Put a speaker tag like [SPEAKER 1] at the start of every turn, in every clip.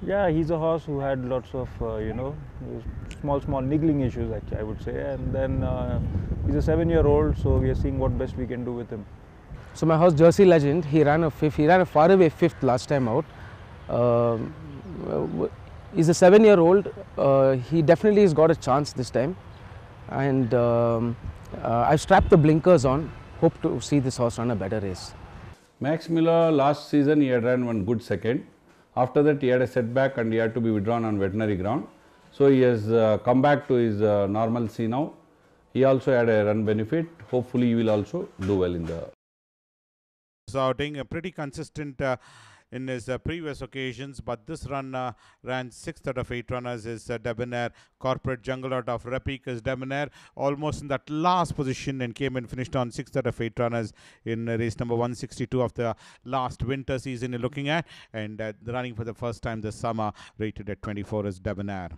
[SPEAKER 1] Yeah, he's a horse who had lots of, small niggling issues, actually, I would say. And then he's a 7-year-old, so we are seeing what best we can do with him.
[SPEAKER 2] So my horse Jersey Legend, he ran a fifth. He ran a faraway fifth last time out. Um, he's a 7-year-old. He definitely has got a chance this time, and I've strapped the blinkers on. Hope to see this horse run a better race.
[SPEAKER 3] Max Miller last season he had run one good second. After that he had a setback and he had to be withdrawn on veterinary ground. So he has come back to his normalcy now. He also had a run benefit. Hopefully he will also do well in the
[SPEAKER 4] outing. Pretty consistent in his previous occasions, but this run ran 6th out of 8 runners is Debonair. Corporate Jungle out of Repeak is Debonair, almost in that last position, and came and finished on 6th out of 8 runners in race number 162 of the last winter season you're looking at, and running for the first time this summer, rated at 24 is Debonair.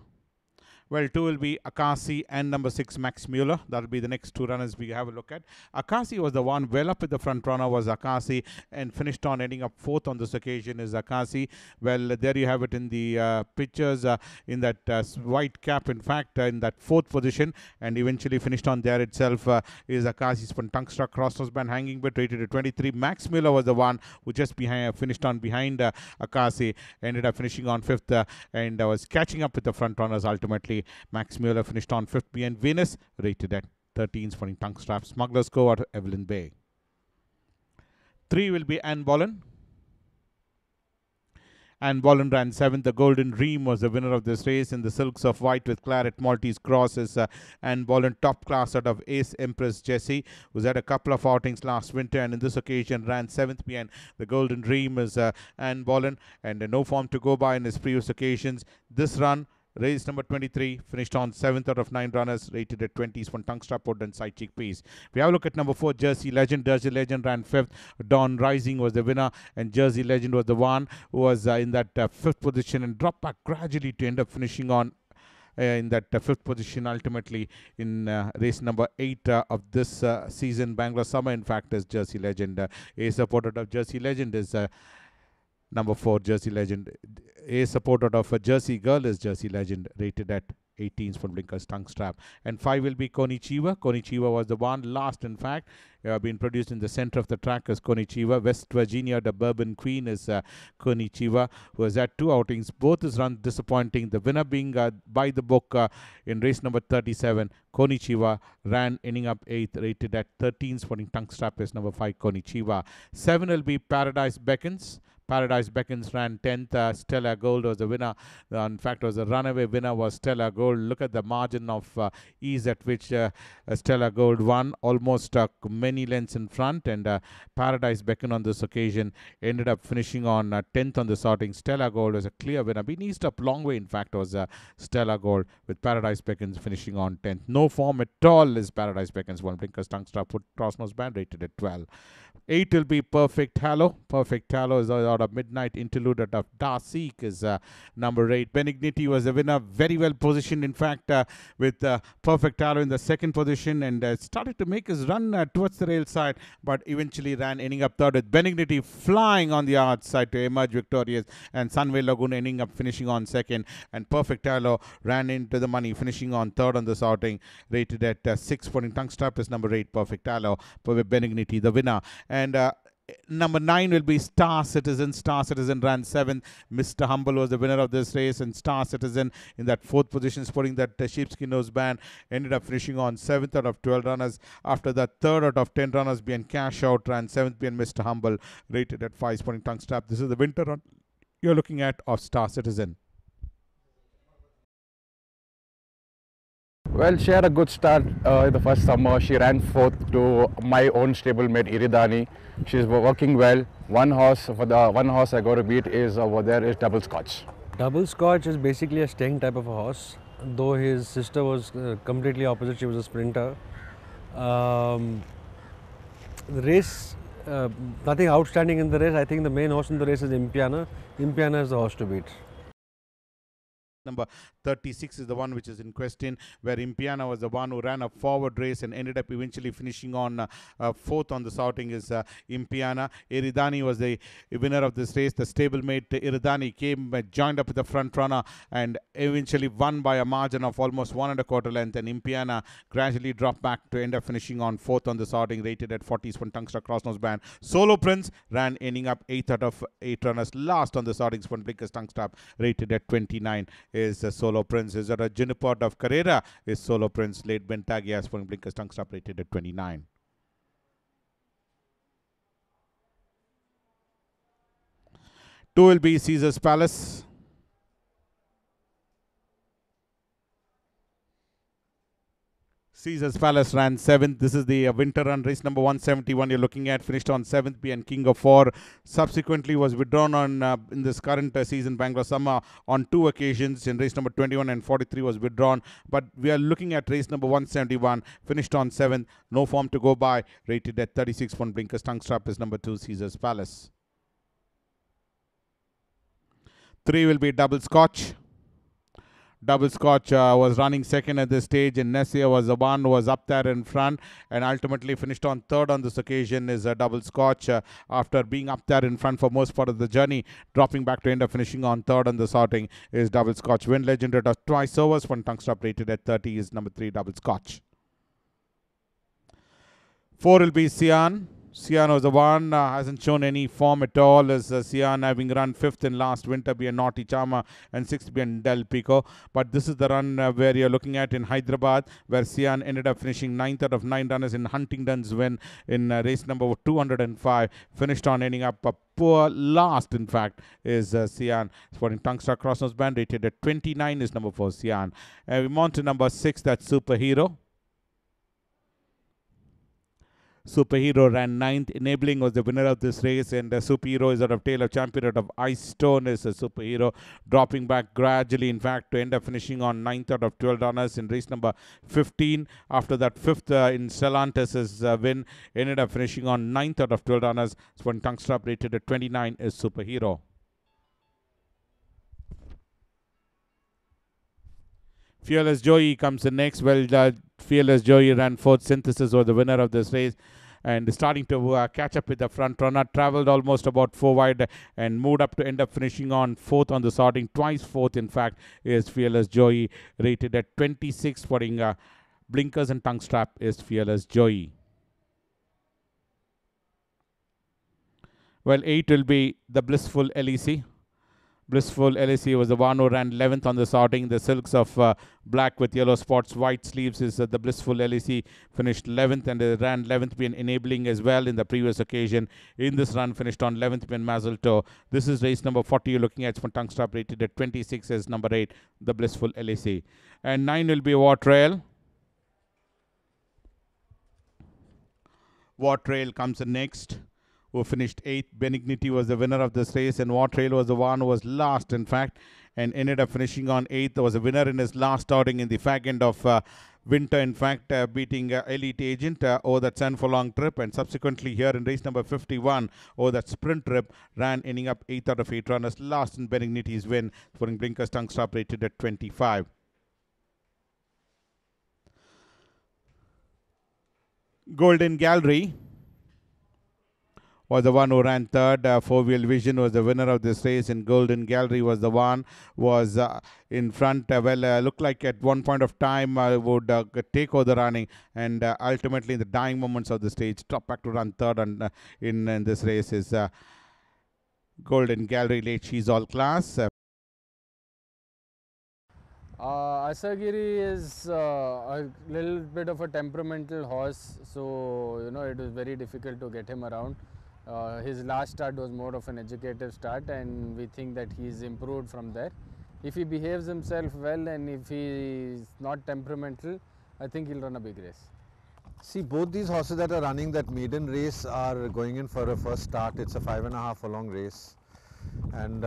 [SPEAKER 4] Well, 2 will be Akasi and number 6 Max Mueller. That will be the next 2 runners we have a look at. Akasi was the one well up with the front runner was Akasi, and finished on ending up 4th on this occasion is Akasi. Well, there you have it in the pictures in that white cap, in fact, in that 4th position, and eventually finished on there itself is Akasi's Tungstruck crossnose band hanging bit, rated at 23. Max Mueller was the one who just finished on behind Akasi, ended up finishing on 5th and was catching up with the front runners ultimately. Max Mueller finished on 5th behind Venus, rated at 13, sporting tongue strap. Smuggler's Cove out of Evelyn Bay. 3 will be Anne Boleyn. Anne Boleyn ran 7th. The Golden Dream was the winner of this race. In the Silks of White with Claret Maltese Cross is Anne Boleyn, top class out of Ace Empress Jessie, who's had a couple of outings last winter, and in this occasion ran 7th behind the Golden Dream is Anne Boleyn, and no form to go by in his previous occasions. This run, race number 23, finished on 7th out of 9 runners, rated at 20s from tongue strap and side cheek piece. We have a look at number 4, Jersey Legend. Jersey Legend ran 5th. Dawn Rising was the winner, and Jersey Legend was the one who was in that 5th position and dropped back gradually to end up finishing on in that 5th position ultimately in race number 8 of this season, Bangalore Summer. In fact, is Jersey Legend. A supporter of Jersey Legend is number 4, Jersey Legend. A supporter of a Jersey Girl is Jersey Legend, rated at 18 for blinkers tongue strap. And 5 will be Konichiwa. Konichiwa was the one last, in fact, been produced in the center of the track as Konichiwa. West Virginia, the Bourbon Queen, is Konichiwa, who has had 2 outings. Both is run disappointing. The winner being by the book in race number 37. Konichiwa ran ending up 8th, rated at 13, sporting tongue strap is number 5, Konichiwa. 7 will be Paradise Beckons. Paradise Beckons ran 10th. Stella Gold was the winner. In fact, was the runaway winner was Stella Gold. Look at the margin of ease at which Stella Gold won, almost many lengths in front. And Paradise Beckon on this occasion ended up finishing on 10th on the sorting. Stella Gold was a clear winner. Been eased up long way, in fact, was Stella Gold, with Paradise Beckons finishing on 10th. No form at all is Paradise Beckons. One blinkers tongue strap put crossnose band, rated at 12. 8 will be Perfect Halo. Perfect Halo is out of Midnight Interlude out of Darseek is number 8. Benignity was the winner, very well positioned, in fact, with Perfect Halo in the 2nd position, and started to make his run towards the rail side, but eventually ran ending up 3rd, with Benignity flying on the outside to emerge victorious, and Sunway Lagoon ending up finishing on 2nd, and Perfect Halo ran into the money, finishing on 3rd on this outing, rated at 6, for tongue strap is number 8, Perfect Halo, with Benignity the winner. And number 9 will be Star Citizen. Star Citizen ran 7th. Mr. Humble was the winner of this race, and Star Citizen in that 4th position, sporting that sheepskin nose band, ended up finishing on 7th out of 12 runners. After that, 3rd out of 10 runners being Cash Out, ran 7th being Mr. Humble, rated at 5, sporting tongue strap. This is the winter run you're looking at of Star Citizen.
[SPEAKER 5] Well, she had a good start in the first summer. She ran 4th to my own stablemate Iridani. She's working well. One horse I got to beat is over there is Double Scotch.
[SPEAKER 6] Double Scotch is basically a staying type of a horse, though his sister was completely opposite. She was a sprinter. The race, nothing outstanding in the race. I think the main horse in the race is Impiana. Impiana is the horse to beat.
[SPEAKER 4] number 36 is the one which is in question, where Impiana was the one who ran a forward race and ended up eventually finishing on fourth on this outing is Impiana. Iridani was the winner of this race. The stablemate Iridani came, joined up with the front runner and eventually won by a margin of almost 1¼ length, and Impiana gradually dropped back to end up finishing on fourth on this outing, rated at 40s for Tungstar Crossnose Band. Solo Prince ran ending up 8 out of 8 runners. Last on this outing, Spun Blinkers Tungstar rated at 29 is Solo Prince. Is that a Juniport of Carrera is Solo Prince. Late Bentagia Spun Blinkers Tungstar rated at 29. Two will be Caesar's Palace. Caesar's Palace ran 7th. This is the winter run, race number 171 you're looking at. Finished on 7th, being King of 4. Subsequently was withdrawn on in this current season, Bangalore Summer, on 2 occasions. In race number 21 and 43 was withdrawn. But we are looking at race number 171. Finished on 7th. No form to go by. Rated at 36 for Blinkers. Tongue strap is number 2, Caesar's Palace. 3 will be Double Scotch. Double Scotch was running second at this stage, and Nessia was the one who was up there in front and ultimately finished on 3rd on this occasion. Is Double Scotch after being up there in front for most part of the journey, dropping back to end up finishing on 3rd on this outing is Double Scotch. Win legend at twice overs, one tongue strap rated at 30 is number 3, Double Scotch. 4 will be Sian. Sian was the one, hasn't shown any form at all, as Sian having run 5th in last winter being Naughty Chama and 6th being Del Pico. But this is the run where you're looking at in Hyderabad, where Sian ended up finishing 9th out of 9 runners in Huntingdon's win in race number 205. Finished on ending up a poor last, in fact, is Sian. Sporting Tungstar Crossnose Band rated at 29 is number 4, Sian. We move on to number 6, that's Superhero. Superhero ran 9th. Enabling was the winner of this race, and Superhero is out of tail of champion out of Ice Stone is a Superhero, dropping back gradually, in fact, to end up finishing on 9th out of 12 runners in race number 15. After that, 5th in Stellantis' win, ended up finishing on 9th out of 12 runners. One tongue strap rated at 29 is Superhero. Fearless Joey comes in next. Well, Fearless Joey ran 4th. Synthesis was the winner of this race and starting to catch up with the front runner. Travelled almost about 4 wide and moved up to end up finishing on 4th on the sorting. Twice 4th, in fact, is Fearless Joey, rated at 26. Putting blinkers and tongue strap is Fearless Joey. Well, 8 will be the Blissful LEC. Blissful LEC was the one who ran 11th on the sorting. The silks of black with yellow spots, white sleeves is the Blissful LEC. Finished 11th and ran 11th being Enabling as well in the previous occasion. In this run, finished on 11th being Mazelto. This is race number 40 you're looking at. Tongue strap rated at 26 as number 8, the Blissful LEC. And 9 will be War Trail. War Trail comes in next, who finished 8th. Benignity was the winner of this race, and War Trail was the one who was last, in fact, and ended up finishing on 8th. There was a winner in his last outing in the fag end of winter, in fact, beating Elite Agent over that San Furlong trip, and subsequently here in race number 51 over that sprint trip, ran ending up 8th out of 8 runners, last in Benignity's win, for blinkers tongue strap rated at 25. Golden Gallery was the one who ran 3rd. Four-Wheel Vision was the winner of this race, and Golden Gallery was the one was in front. Looked like at one point of time would take over the running, and ultimately in the dying moments of the stage, dropped back to run 3rd and, in this race is Golden Gallery. Late She's All Class.
[SPEAKER 2] Asagiri is a little bit of a temperamental horse, so it was very difficult to get him around. His last start was more of an educative start, and we think that he's improved from there. If he behaves himself well and if he is not temperamental, I think he'll run a big race.
[SPEAKER 7] See, both these horses that are running that maiden race are going in for a first start. It's a 5.5 furlong race, and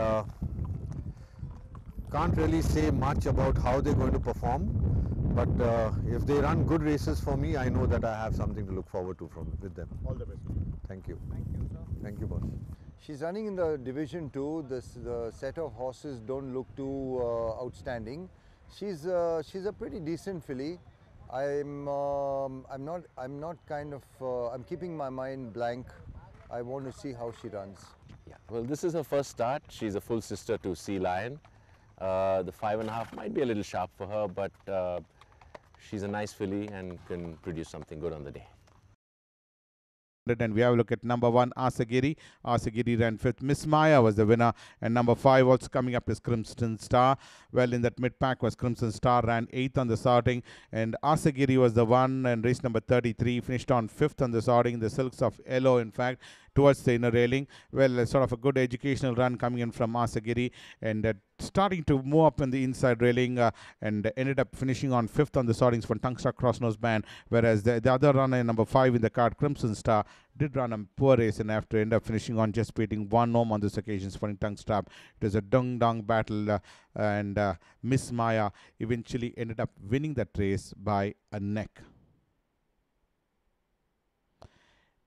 [SPEAKER 7] can't really say much about how they're going to perform, but if they run good races for me, I know that I have something to look forward to with them.
[SPEAKER 4] All the best.
[SPEAKER 7] Thank you.
[SPEAKER 4] Thank you, sir.
[SPEAKER 7] Thank you, boss.
[SPEAKER 8] She's running in the Division 2. The set of horses don't look too outstanding. She's a pretty decent filly. I'm keeping my mind blank. I want to see how she runs.
[SPEAKER 9] Yeah, well, this is her first start. She's a full sister to Sea Lion. The 5.5 might be a little sharp for her, but she's a nice filly and can produce something good on the day.
[SPEAKER 4] And we have a look at number 1, Asagiri. Asagiri ran 5th. Miss Maya was the winner, and number 5 also coming up is Crimson Star. Well, in that mid-pack was Crimson Star, ran 8th on the starting, and Asagiri was the one, and race number 33 finished on 5th on the starting. The Silks of Yellow, in fact, towards the inner railing. Well, sort of a good educational run coming in from Asagiri, and starting to move up in the inside railing, and ended up finishing on 5th on the startings for Tungstar Crossnose Band, whereas the other runner, number 5 in the card, Crimson Star, did run a poor race and have to end up finishing on just beating 1 home on this occasion for Tungstar. It was a dung battle, and Miss Maya eventually ended up winning that race by a neck.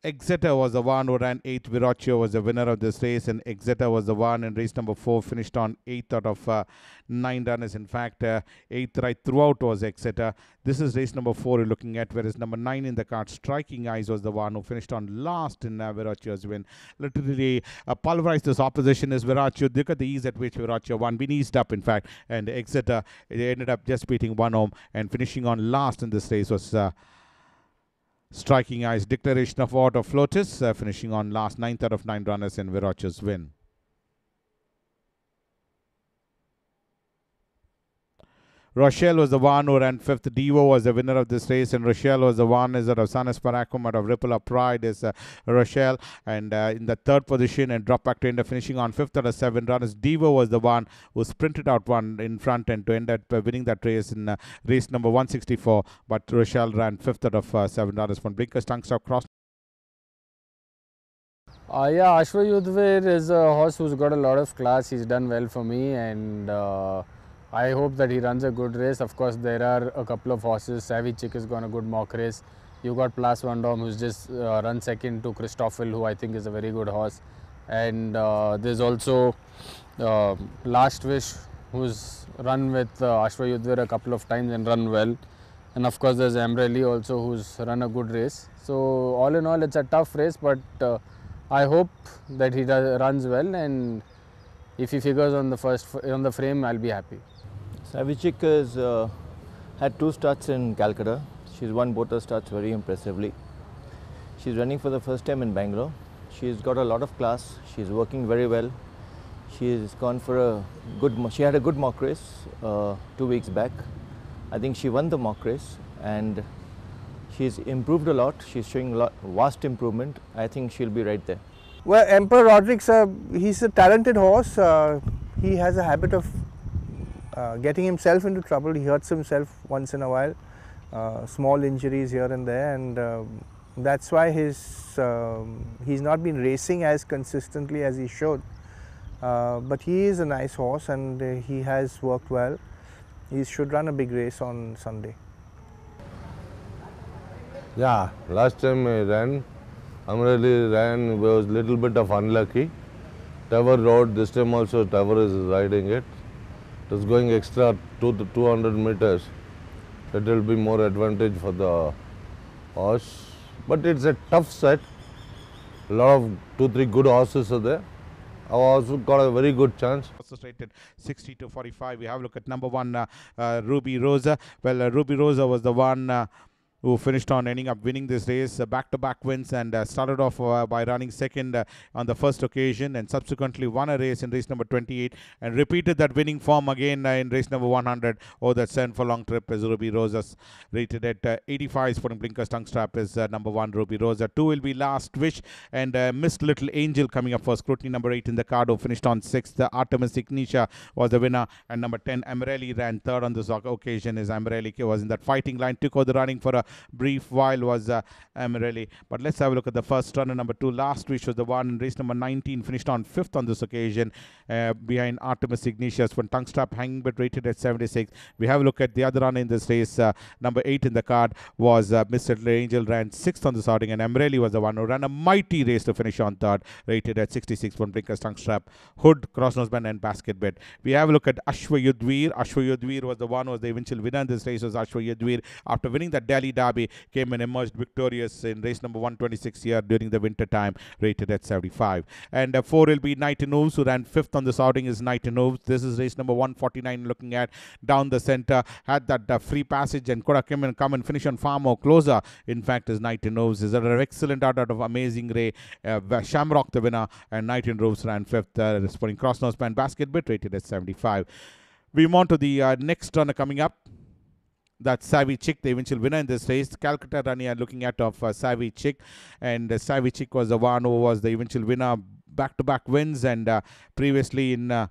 [SPEAKER 4] Exeter was the one who ran 8th. Virocchio was the winner of this race, and Exeter was the one in race number 4, finished on 8th out of 9 runners. In fact, 8th right throughout was Exeter. This is race number 4 you're looking at, whereas number 9 in the card, Striking Eyes, was the one who finished on last in Virocchio's win. Literally pulverized this opposition is Virocchio. Look at the ease at which Virocchio won. Been eased up, in fact, and Exeter ended up just beating 1 home, and finishing on last in this race was Striking Eyes. Declaration of War of Flotus, finishing on last, 9th out of 9 runners in Virocchio's win. Rochelle was the one who ran 5th. Devo was the winner of this race, and Rochelle was the one is out of Sanas Parakum, out of Ripple of Pride is Rochelle, and in the 3rd position, and dropped back to end up finishing on 5th out of 7 runners. Devo was the one who sprinted out one in front and to end up winning that race in race number 164, but Rochelle ran 5th out of 7 runners from Blinkers Tungstar Cross.
[SPEAKER 2] Yeah, Ashwa Yudhvir is a horse who's got a lot of class. He's done well for me, and I hope that he runs a good race. Of course, there are a couple of horses. Savvy Chick has gone a good mock race. You got Plas Van Dam, who's just run second to Christoffel, who I think is a very good horse. And there's also Last Wish, who's run with Ashwa Yudhvir a couple of times and run well. And of course, there's Amreli also, who's run a good race. So all in all, it's a tough race, but I hope that he runs well, and if he figures on the frame, I'll be happy.
[SPEAKER 10] Savichik has had 2 starts in Calcutta. She's won both her starts very impressively. She's running for the first time in Bangalore. She's got a lot of class. She's working very well. She's gone for she had a good mock race 2 weeks back. I think she won the mock race, and she's improved a lot. She's showing vast improvement. I think she'll be right there.
[SPEAKER 11] Well, Emperor Rodriguez, he's a talented horse. He has a habit of getting himself into trouble. He hurts himself once in a while, small injuries here and there, and that's why he's not been racing as consistently as he should. But he is a nice horse, and he has worked well. He should run a big race on Sunday.
[SPEAKER 12] Yeah, last time I ran, Amreli ran, was little bit of unlucky. Tower Road, this time also Tower is riding it. It is going extra 200 meters. It will be more advantage for the horse. But it's a tough set. A lot of 2-3 good horses are there. I've also got a very good chance.
[SPEAKER 4] Also rated 60-45. We have a look at number 1, Ruby Rosa. Well, Ruby Rosa was the one who finished on ending up winning this race, back-to-back wins, and started off by running second on the first occasion, and subsequently won a race in race number 28 and repeated that winning form again in race number 100. Oh, that 7 furlong trip is Ruby Rosa's, rated at 85. Sporting Blinkers tongue strap is number 1, Ruby Rosa. 2 will be Last Wish, and Miss Little Angel coming up for scrutiny. Number 8 in the card, who finished on 6th. Artemis Ignitia was the winner, and number 10 Amreli ran 3rd on this occasion. Is Amreli was in that fighting line, took over the running for a brief while was Amirali. But let's have a look at the first runner, number 2, last wish was the one in race number 19, finished on 5th on this occasion, behind Artemis Ignatius, when tongue strap hanging but rated at 76. We have a look at the other runner in this race, number 8 in the card was Mr. Angel, ran 6th on this outing, and Amirali was the one who ran a mighty race to finish on 3rd, rated at 66, one blinkers, tongue strap, hood, cross noseband and basket bed. We have a look at Ashwa Yudhvir. Ashwa Yudhvir was the one who was the eventual winner in this race. Was Ashwa Yudhvir, after winning the Delhi Derby, came and emerged victorious in race number 126 here during the winter time, rated at 75. And 4 will be Night and Oves, who ran 5th on this outing, is Night and Oves. This is race number 149, looking at down the center, had that free passage and could have come and finish on far more closer. In fact, is Night and Oves. Is an excellent out of Amazing Ray, Shamrock the winner, and Night and Oves ran 5th, responding cross noseband basket bit, rated at 75. We move on to the next runner coming up. That's Savvy Chick, the eventual winner in this race. Calcutta runner are looking at of Savvy Chick, and Savvy Chick was the one who was the eventual winner, back-to-back wins, and previously in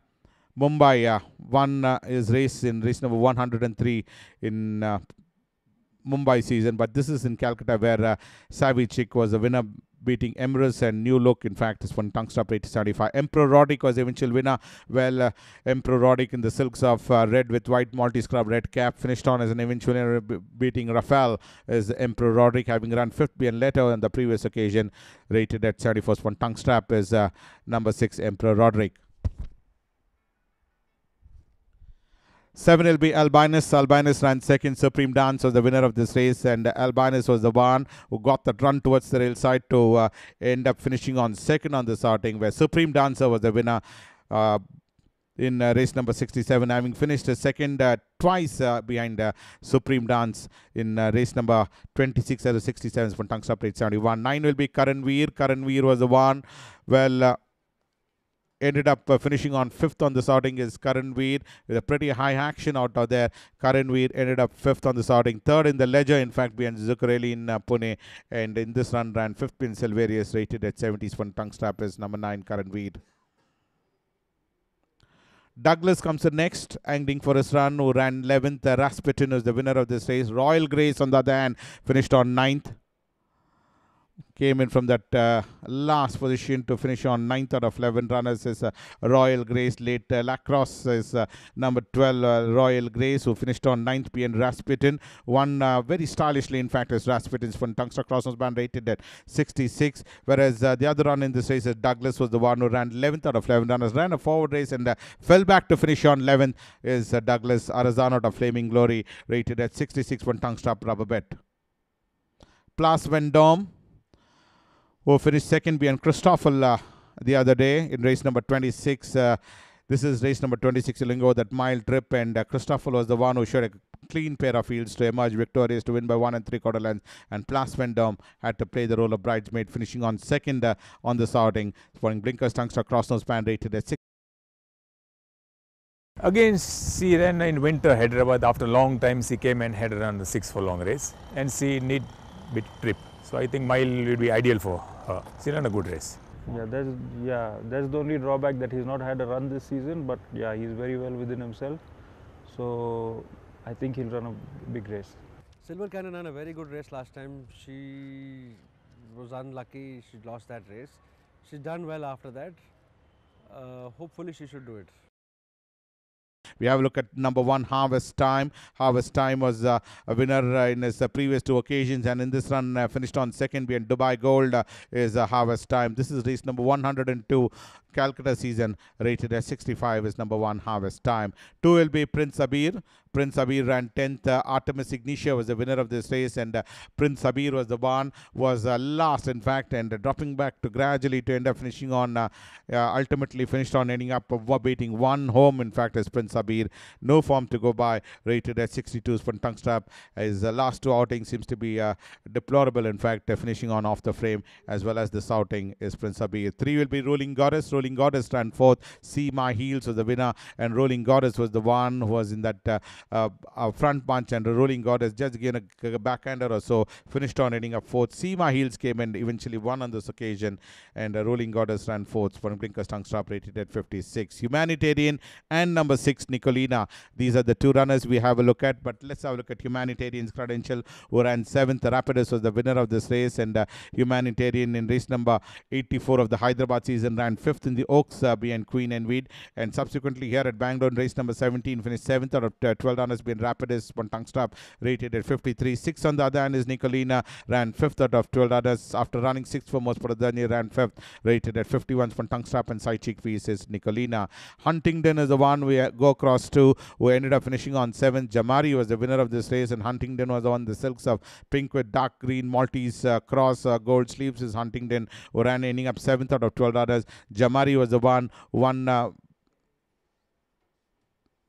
[SPEAKER 4] Mumbai won his race in race number 103 in Mumbai season. But this is in Calcutta, where Savvy Chick was the winner, beating Emirates and New Look. In fact, this one tongue strap rate 75. Emperor Roddick was the eventual winner. Well, Emperor Roddick in the silks of red with white multi-scrub red cap, finished on as an eventual winner, beating Rafael as Emperor Roddick, having run 5th and later on the previous occasion, rated at 74. One tongue strap is number 6, Emperor Roddick. 7 will be Albinus. Albinus ran 2nd. Supreme Dance was the winner of this race, and Albinus was the one who got that run towards the rail side to end up finishing on 2nd on this outing, where Supreme Dancer was the winner in race number 67, having finished 2nd twice behind Supreme Dance in race number 26 as a 67 from tongue strap rate 71. 9 will be Karan Veer. Karan Veer was the one, well, ended up finishing on 5th on this outing, is Karan Veer, with a pretty high action out there. Karan Veer ended up 5th on this outing, 3rd in the ledger, in fact, behind Zuccarelli in Pune, and in this run ran 5th in Silverius, rated at 70s. One tongue strap is number 9, Karan Veer. Douglas comes in next, angling for his run, who ran 11th. Rasputin is the winner of this race. Royal Grace, on the other hand, finished on 9th. Came in from that last position to finish on 9th out of 11 runners is Royal Grace. Late Lacrosse is number 12, Royal Grace, who finished on 9th behind Rasputin. Won very stylishly, in fact, as Rasputin's from Tungster Crossnose band, rated at 66. Whereas the other run in this race is Douglas was the one who ran 11th out of 11 runners. Ran a forward race and fell back to finish on 11th is Douglas. Arazan out of Flaming Glory, rated at 66. One tongue strap rubber bet. Place Vendôme, who finished 2nd behind Christoffel the other day in race number 26. This is race number 26, Lingo, that mile trip, and Christoffel was the one who showed a clean pair of fields to emerge victorious to win by 1 3/4 lengths, and Place Vendôme had to play the role of bridesmaid, finishing on 2nd on this outing, scoring blinkers, tungster, crossnose band, rated at 6.
[SPEAKER 13] Again, she ran in winter Hyderabad. After a long time, she came and had run the 6 furlong race, and she need bit trip. So I think mile will be ideal for her. She ran a good race.
[SPEAKER 1] That's the only drawback, that he's not had a run this season, but yeah, he's very well within himself. So I think he'll run a big race.
[SPEAKER 6] Silver Cannon ran a very good race last time. She was unlucky, she lost that race. She's done well after that. Hopefully she should do it.
[SPEAKER 4] We have a look at number 1, Harvest Time. Harvest Time was a winner in his previous 2 occasions, and in this run finished on 2nd behind Dubai Gold is Harvest Time. This is race number 102, Calcutta season, rated at 65 is number 1, Harvest Time. 2 will be Prince Abir. Prince Abir ran 10th. Artemis Ignitia was the winner of this race, and Prince Abir was the one, was last, in fact, and dropping back to gradually to end up finishing on, ultimately finished on ending up beating 1 home, in fact, as Prince Abir. No form to go by, rated at 62 for tongue strap. His last 2 outings seems to be deplorable, in fact, finishing on off the frame, as well as this outing is Prince Abir. 3 will be Rolling Goddess. Rolling Goddess ran fourth. See My Heels was the winner, and Rolling Goddess was the one who was in that front bunch, and the Rolling Goddess just given a backhander or so, finished on ending up fourth. See My Heels came and eventually won on this occasion, and Rolling Goddess ran fourth. Blinker's tongue stop rated at 56. Humanitarian and number 6 Nicolina. These are the two runners we have a look at, but let's have a look at Humanitarian's credential, who ran 7th. Rapidus was the winner of this race, and Humanitarian in race number 84 of the Hyderabad season ran 5th in the Oaks behind Queen and Weed, and subsequently here at Bangalore in race number 17 finished 7th out of 12 runners being Rapidus, one tongue stop rated at 53. 6 on the other hand is Nicolina, ran 5th out of 12 runners after running 6th for most part of the journey, ran 5th rated at 51. One tongue stop and side cheek piece is Nicolina. Huntingdon is the one we go across to, who ended up finishing on 7th. Jamari was the winner of this race, and Huntingdon was the one, the silks of pink with dark green Maltese cross gold sleeves is Huntingdon, who ran ending up 7th out of 12 runners. Jamari was the one who won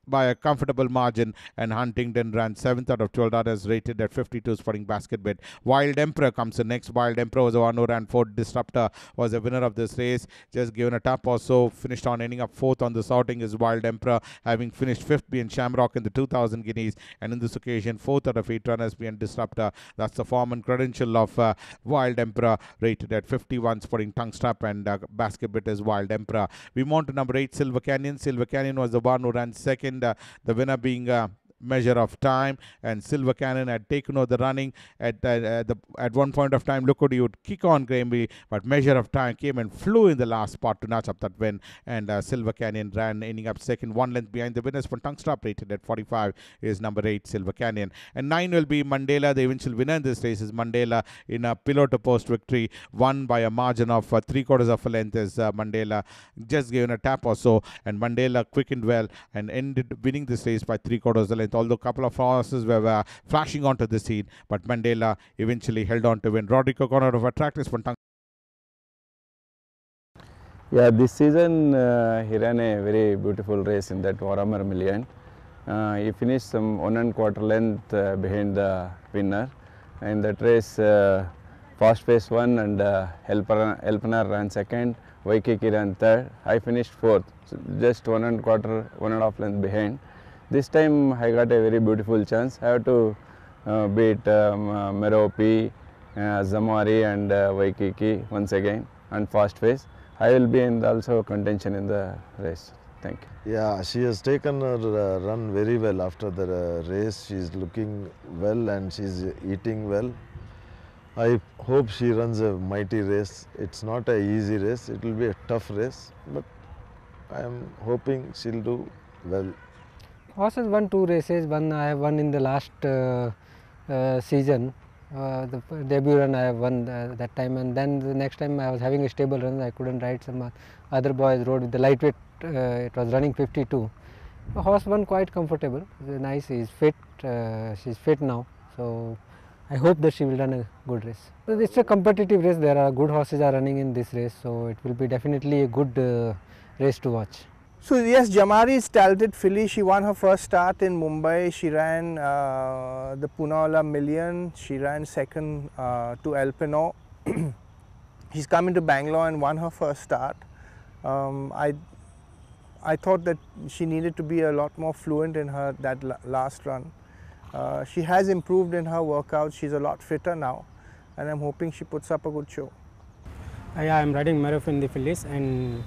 [SPEAKER 4] by a comfortable margin, and Huntingdon ran 7th out of 12 runners rated at 52 spotting basket bid. Wild Emperor comes in next. Wild Emperor was the one who ran 4th. Disruptor was the winner of this race, just given a tap or so, finished on ending up 4th on this outing is Wild Emperor, having finished 5th being Shamrock in the 2000 guineas, and in this occasion 4th out of 8 runners being Disruptor. That's the form and credential of Wild Emperor, rated at 51 spotting tongue strap, and basket bid is Wild Emperor. We move on to number 8 Silver Canyon. Silver Canyon was the one who ran 2nd, the winner being Measure of Time, and Silver Cannon had taken over the running at one point of time. Looked he would kick on Gr.I, but Measure of Time came and flew in the last spot to notch up that win, and Silver Canyon ran ending up 2nd, 1 length behind the winners. For tongue stop rated at 45 is number 8 Silver Canyon, and 9 will be Mandela. The eventual winner in this race is Mandela in a pillow to post victory, won by a margin of 3/4 of a length is Mandela, just given a tap or so, and Mandela quickened well and ended winning this race by 3/4 of a length, although a couple of horses were flashing onto the scene, but Mandela eventually held on to win. Rodrigo Corner of Attractors for tongue.
[SPEAKER 14] Yeah, this season he ran a very beautiful race in that Warhammer Million. He finished some 1 1/4 length behind the winner. In that race, Fast Pace won, and Elpener ran 2nd, Waikiki ran 3rd. I finished 4th, so just 1 1/4, 1.5 length behind. This time I got a very beautiful chance. I have to beat Meropi, Zamari and Waikiki once again, and Fast Pace. I will be in also contention in the race. Thank you.
[SPEAKER 7] Yeah, she has taken her run very well after the race. She is looking well and she is eating well. I hope she runs a mighty race. It's not an easy race. It will be a tough race, but I am hoping she'll do well.
[SPEAKER 15] Horse has won 2 races. One I have won in the last season. The debut run I have won that time, and then the next time I was having a stable run. I couldn't ride. Some other boys rode with the lightweight. It was running 52. The horse won quite comfortable. Nice. He's fit. She's fit now. So I hope that she will run a good race. It's a competitive race. There are good horses are running in this race, so it will be definitely a good race to watch.
[SPEAKER 11] So yes, Jamari is talented filly. She won her first start in Mumbai. She ran the Poonawalla Million. She ran 2nd to Elpenor. She's come into Bangalore and won her first start. I thought that she needed to be a lot more fluent in her last run. She has improved in her workouts. She's a lot fitter now, and I'm hoping she puts up a good show.
[SPEAKER 16] Yeah, I'm riding Maruf in the Fillies, and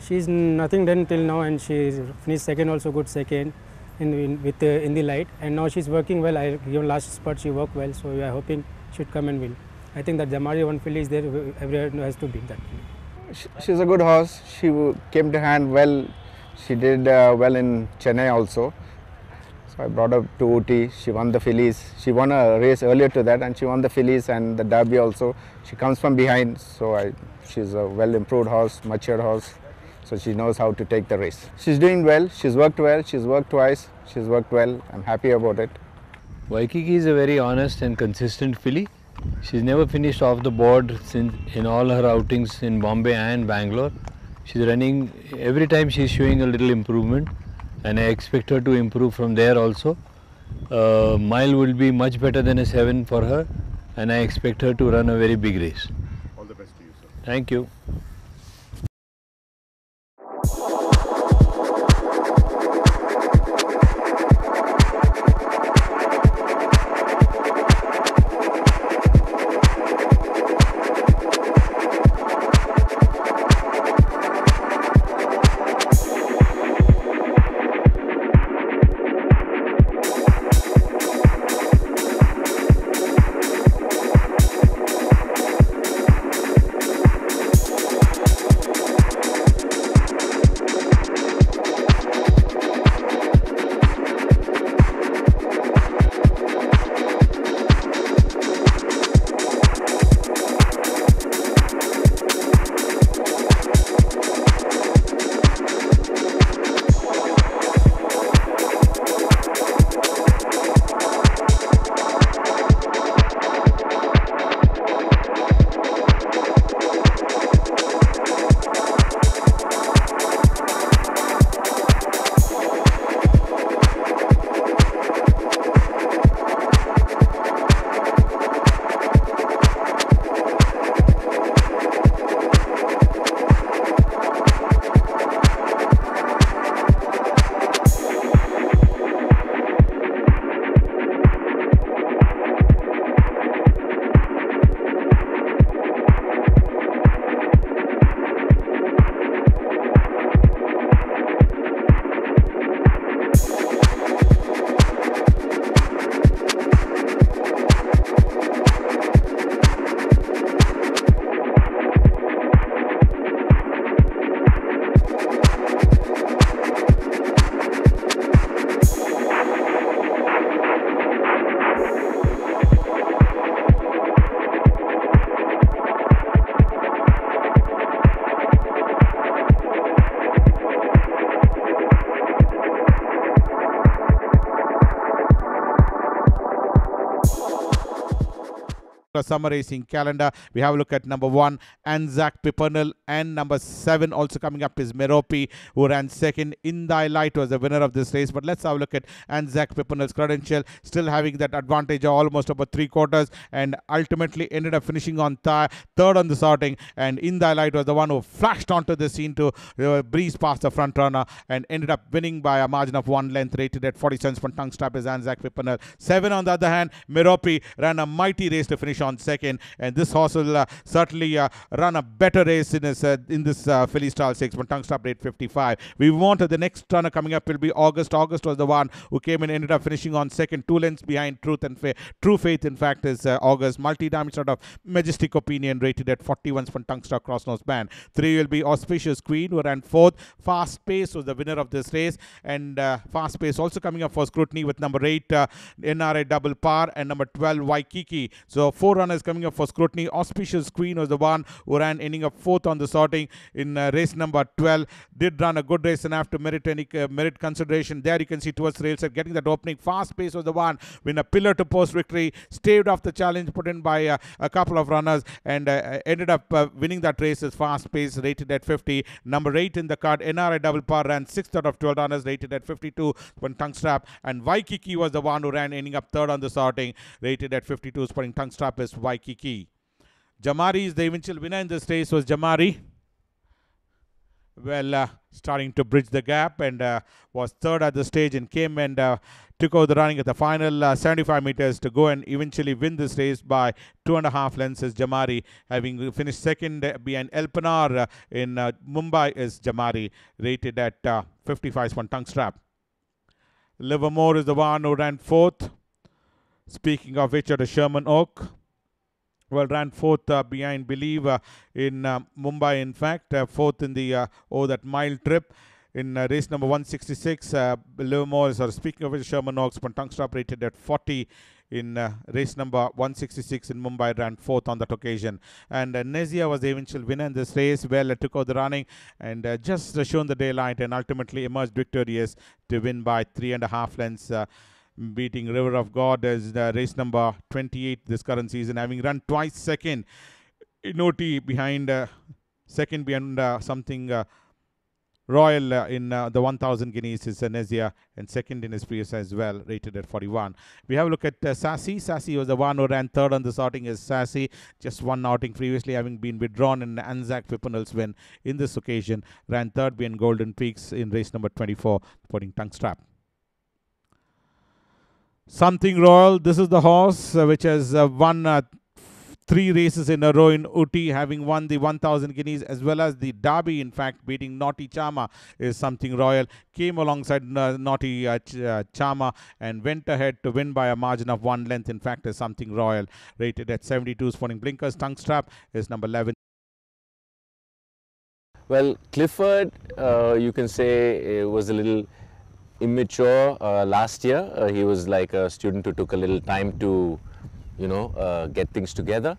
[SPEAKER 16] she's nothing done till now, and she finished 2nd, also good 2nd in the light, and now she's working well. Even last spot she worked well, so we are hoping she should come and win. I think that Jamari one filly is there, everyone has to beat that.
[SPEAKER 17] She's a good horse. She came to hand well. She did well in Chennai also. So I brought her to OT. She won the Fillies. She won a race earlier to that, and she won the Fillies and the Derby also. She comes from behind, so she's a well improved horse, matured horse. So she knows how to take the race. She's doing well. She's worked well. She's worked twice. She's worked well. I'm happy about it.
[SPEAKER 18] Waikiki is a very honest and consistent filly. She's never finished off the board since in all her outings in Bombay and Bangalore. She's running, every time she's showing a little improvement, and I expect her to improve from there also. Mile will be much better than a 7 for her, and I expect her to run a very big race.
[SPEAKER 4] All the best to you, sir.
[SPEAKER 18] Thank you.
[SPEAKER 4] of summer racing calendar. We have a look at number 1, Anzac Pimpernel, and number 7 also coming up is Merope, who ran second. In Thy Light was the winner of this race. But let's have a look at Anzac Pimpernel's credential, still having that advantage of almost about 3/4, and ultimately ended up finishing on third on the sorting. And In Thy Light was the one who flashed onto the scene to breeze past the front runner and ended up winning by a margin of 1 length, rated at 40 cents per tongue strap is Anzac Pimpernel. 7 on the other hand, Merope ran a mighty race to finish on second, and this horse will certainly run a better race in this Fillies Style 6 per tongue strap rate 55. We want the next runner coming up will be August. August was the one who came in, ended up finishing on second, 2 lengths behind True Faith, in fact, is August. Multi-damage sort of Majestic Opinion, rated at 41 for tongue strap cross nose band. 3 will be Auspicious Queen, who ran 4th. Fast Pace was the winner of this race, and Fast Pace also coming up for scrutiny with number 8 NRA Double Par and number 12 Waikiki. So 4 runners coming up for scrutiny. Auspicious Queen was the one who ran, ending up 4th on the sorting in race number 12. Did run a good race and have to merit any merit consideration. There you can see towards railset getting that opening. Fast Pace was the one win a pillar to post victory, staved off the challenge put in by a couple of runners, and ended up winning that race as Fast Pace, rated at 50. Number 8 in the card, NRA Double Par, ran 6th out of 12 runners, rated at 52 when tongue strap, and Waikiki was the one who ran, ending up 3rd on the sorting, rated at 52 spotting tongue strap is Waikiki. Jamari is the eventual winner in this race, was Jamari. Well, starting to bridge the gap, and was 3rd at the stage, and came and took over the running at the final 75 meters to go and eventually win this race by 2.5 lengths is Jamari, having finished 2nd behind Elpanar in Mumbai is Jamari, rated at 55 on tongue strap. Livermore is the one who ran 4th. Speaking of which, at Sherman Oak, well, ran 4th behind Believe in Mumbai, in fact, 4th in the that mile trip. In race number 166, Livermore, speaking of which, Sherman Oaks, tongue strap rated at 40 in race number 166 in Mumbai, ran 4th on that occasion. And Nezia was the eventual winner in this race. Well, took out the running and just shown the daylight, and ultimately emerged victorious to win by 3.5 lengths. Beating River of God as race number 28 this current season, having run twice second in OT behind second behind something Royal in the 1000 guineas is Nezia, and second in his previous as well, rated at 41. We have a look at Sassy. Sassy was the one who ran 3rd on the sorting as Sassy, just one outing previously, having been withdrawn in Anzac Pimpernel's win in this occasion, ran 3rd behind Golden Peaks in race number 24, putting tongue strap. Something Royal, this is the horse which has won 3 races in a row in Uti, having won the 1000 guineas as well as the Derby, in fact, beating Naughty Chama is Something Royal. Came alongside Naughty Chama and went ahead to win by a margin of 1 length, in fact, is Something Royal, rated at 72 sporting blinkers. Tongue strap is number 11.
[SPEAKER 9] Well, Clifford, you can say, was a little immature last year. He was like a student who took a little time to, get things together.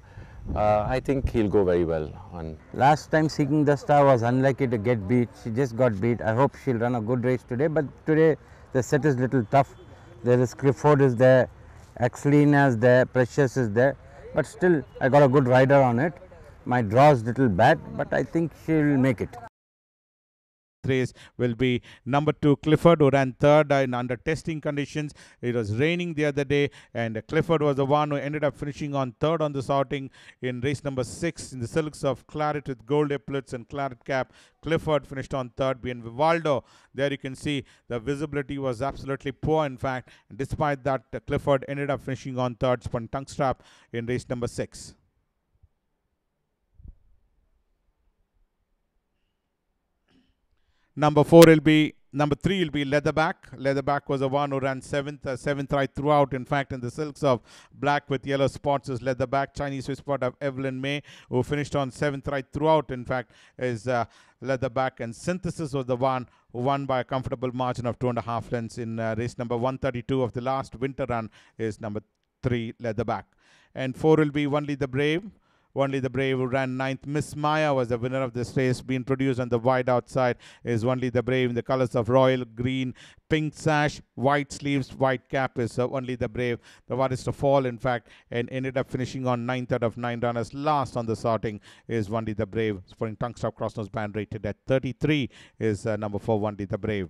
[SPEAKER 9] I think he'll go very well on.
[SPEAKER 19] Last time Seeking the Star was unlucky to get beat. She just got beat. I hope she'll run a good race today. But today the set is little tough. There is Clifford is there, Axelina is there, Precious is there. But still, I got a good rider on it. My draw is little bad, but I think she'll make it.
[SPEAKER 4] Race will be number 2 Clifford, who ran 3rd in under testing conditions. It was raining the other day, and Clifford was the one who ended up finishing on 3rd on the sorting in race number 6 in the Silks of Claret with gold epaulets and claret cap. Clifford finished on 3rd behind Vivaldo. There you can see the visibility was absolutely poor, in fact, and despite that, Clifford ended up finishing on 3rd spun tongue strap in race number 6. Number 3 will be Leatherback. Leatherback was the one who ran 7th right throughout. In fact, in the Silks of Black with yellow spots is Leatherback. Chinese Swiss spot of Evelyn May, who finished on 7th right throughout. In fact, is Leatherback. And Synthesis was the one who won by a comfortable margin of 2.5 lengths in race number 132 of the last winter run is number 3 Leatherback. And 4 will be Only the Brave, Only the Brave, who ran 9th. Miss Maya was the winner of this race. Being produced on the wide outside is Only the Brave in the colors of royal green, pink sash, white sleeves, white cap is Only the Brave. The hardest to fall, in fact, and ended up finishing on 9th out of 9 runners. Last on the sorting is Only the Brave. Sporting tongue strap crossnose band rated at 33 is number 4, Only the Brave.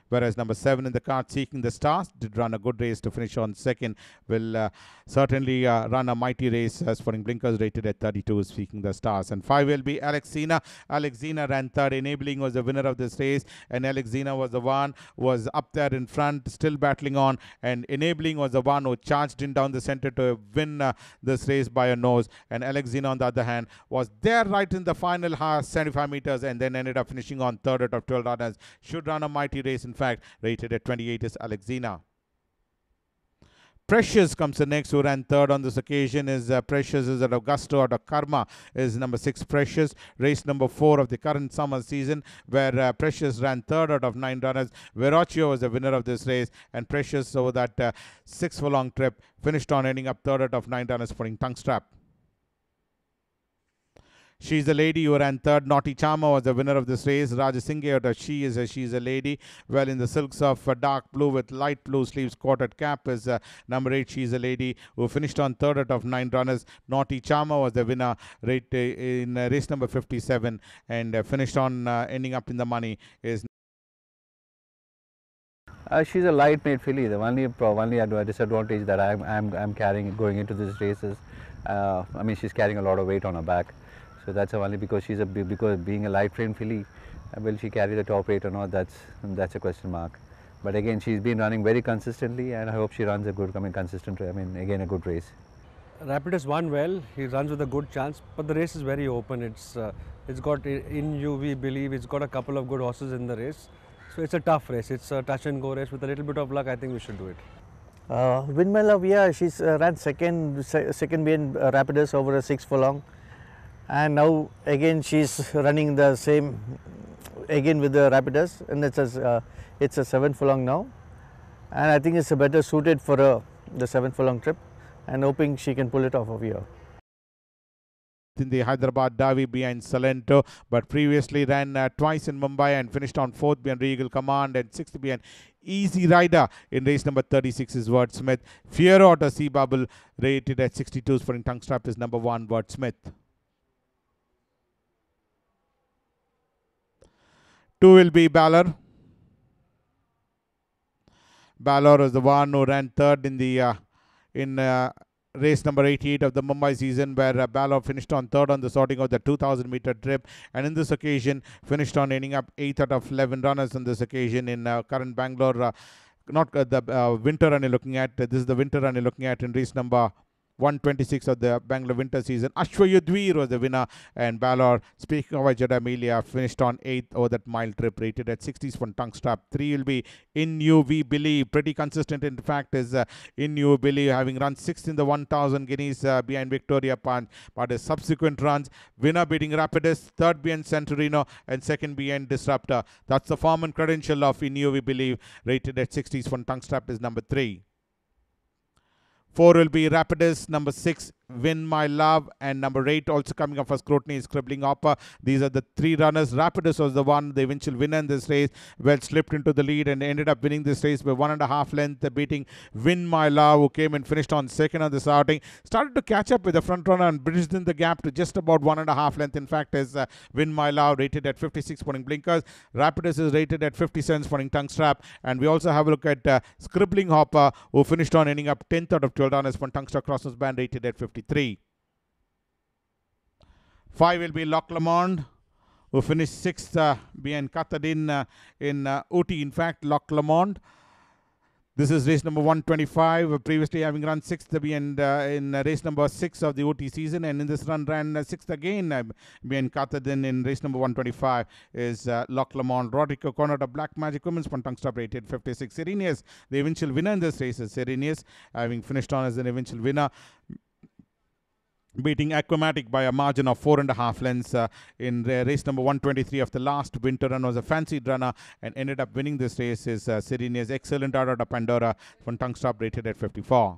[SPEAKER 4] Whereas number 7 in the card, Seeking the Stars, did run a good race to finish on 2nd. Will certainly run a mighty race. Sporting Blinkers rated at 32, Seeking the Stars. And 5 will be Alexina. Alexina ran 3rd. Enabling was the winner of this race. And Alexina was the one who was up there in front, still battling on. And Enabling was the one who charged in down the center to win this race by a nose. And Alexina, on the other hand, was there right in the final 75 meters and then ended up finishing on 3rd out of 12 runners. Should run a mighty race. In fact, rated at 28 is Alexina. Precious comes the next, who ran 3rd on this occasion. Is Precious is at Augusto out of Karma, is number 6 Precious. Race number 4 of the current summer season, where Precious ran 3rd out of 9 runners. Verocchio was the winner of this race, and Precious over that 6 furlong trip finished on ending up 3rd out of 9 runners, putting tongue strap. She's a Lady, who ran 3rd. Naughty Charmer was the winner of this race. Rajasinghe out of She's a Lady. Well, in the silks of dark blue with light blue sleeves, quartered cap is number 8, She's a Lady, who finished on 3rd out of 9 runners. Naughty Charmer was the winner in race number 57 and finished on ending up in the money is.
[SPEAKER 14] She's a lightweight filly. The only disadvantage that I'm carrying going into this race is, I mean, she's carrying a lot of weight on her back. So that's only because because being a light frame filly, will she carry the top weight or not? That's a question mark. But again, she's been running very consistently, and I hope she runs a good, consistent. Again, a good race.
[SPEAKER 6] Rapidus won well. He runs with a good chance, but the race is very open. It's got In You We Believe. It's got a couple of good horses in the race, so it's a tough race. It's a touch and go race. With a little bit of luck, I think we should do it.
[SPEAKER 11] Win My Love, yeah, she's ran second behind Rapidus over a 6 furlong. And now again she's running the same again with the Rapidus, and it's a 7 furlong now, and I think it's a better suited for the 7 furlong trip, and hoping she can pull it off over here.
[SPEAKER 4] In the Hyderabad Derby behind Salento, but previously ran twice in Mumbai and finished on 4th behind Regal Command and 6th behind Easy Rider in race number 36 is Wordsmith. Fiero out of Sea Bubble rated at 62 for in tongue strap is number 1 Wordsmith. 2 will be Balor. Balor is the one who ran 3rd in the race number 88 of the Mumbai season, where Balor finished on 3rd on the sorting of the 2000-meter trip, and in this occasion finished on ending up 8th out of 11 runners on this occasion in current Bangalore. Not the winter run you're looking at. This is the winter run you're looking at in race number 126 of the Bangalore winter season. Ashwayudveer was the winner, and Balor, speaking of Ajada Amelia, finished on 8th over that mile trip, rated at 60s for tongue strap. 3 will be In You We Believe. Pretty consistent, in fact, is In You Believe, having run 6th in the 1000 guineas behind Victoria Punch, but his subsequent runs, winner beating Rapidus, 3rd behind Santorino, and 2nd behind Disruptor. That's the form and credential of In You We Believe, rated at 60s for tongue strap is number 3. 4 will be Rapidus, number 6 Win My Love, and number 8 also coming up for scrutiny is Scribbling Hopper. These are the 3 runners. Rapidus was the one, the eventual winner in this race, well slipped into the lead and ended up winning this race by 1.5 length, beating Win My Love, who came and finished on 2nd on this outing. Started to catch up with the front runner and bridged in the gap to just about 1.5 length. In fact, is Win My Love rated at 56 pointing blinkers. Rapidus is rated at 57 pointing tongue strap. And we also have a look at Scribbling Hopper, who finished on ending up 10th out of 12 runners for tongue strap crossnose band, rated at 53. 5 will be Loch Lomond, who finished 6th behind Katadin in Ooty. In fact, Loch Lomond, this is race number 125, previously having run 6th behind in race number 6 of the OT season, and in this run ran 6th again behind Katadin in race number 125 is Loch Lomond. Rodrigo Corner of Black Magic Women's tongue strap rated 56. Serenius, the eventual winner in this race, is Serenius, having finished on as an eventual winner, beating Aquamatic by a margin of 4.5 lengths in race number 123 of the last winter run. Was a fancied runner and ended up winning this race is Serenius. Excellent out of Pandora from tongue strap rated at 54.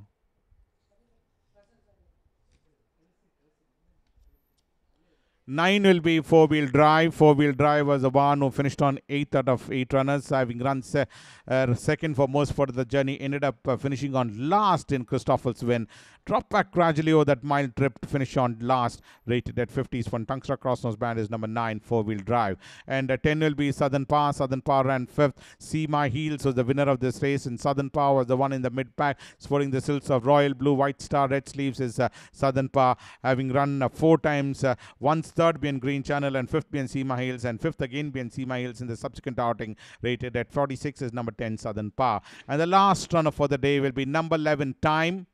[SPEAKER 4] 9 will be four-wheel drive. Four-wheel drive was the one who finished on 8 out of 8 runners, having run second for most part of the journey. Ended up finishing on last in Christopher's win. Dropped back gradually over that mile trip to finish on last, rated at 50s. Von Tungstra Crossnose Band is number 9, four-wheel drive. And 10 will be Southern Power. Southern Power ran 5th. See My Heels was the winner of this race, and Southern Power was the one in the mid-pack, sporting the silks of Royal Blue, White Star, Red Sleeves is Southern Power, having run 4 times, once third being Green Channel and 5th being See My Heels, and 5th again being See My Heels in the subsequent outing, rated at 46 is number 10, Southern Power. And the last runner for the day will be number 11, Time.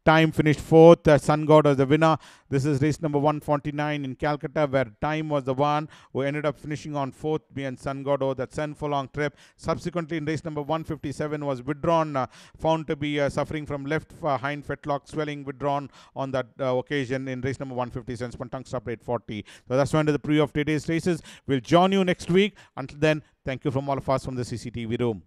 [SPEAKER 4] Time finished 4th. Sun God was the winner. This is race number 149 in Calcutta, where Time was the one who ended up finishing on 4th behind Sun God over that 7 furlong trip. Subsequently, in race number 157 was withdrawn, found to be suffering from left hind fetlock swelling, withdrawn on that occasion in race number 157. Von Tungstra played 40. So that's one of the preview of today's races. We'll join you next week. Until then, thank you from all of us from the CCTV room.